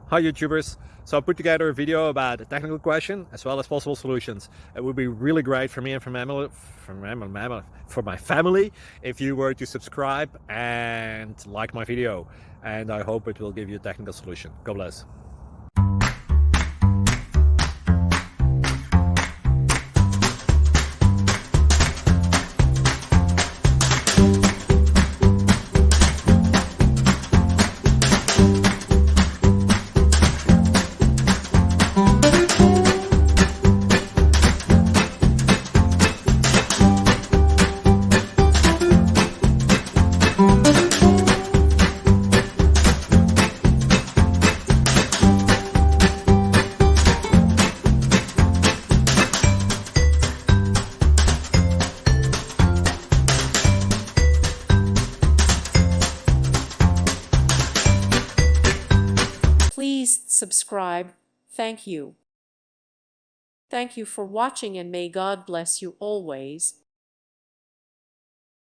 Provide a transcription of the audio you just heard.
Hi YouTubers! So I put together a video about a technical question as well as possible solutions. It would be really great for me and for my family if you were to subscribe and like my video, and I hope it will give you a technical solution. God bless. Please subscribe. Thank you. Thank you for watching, and may God bless you always.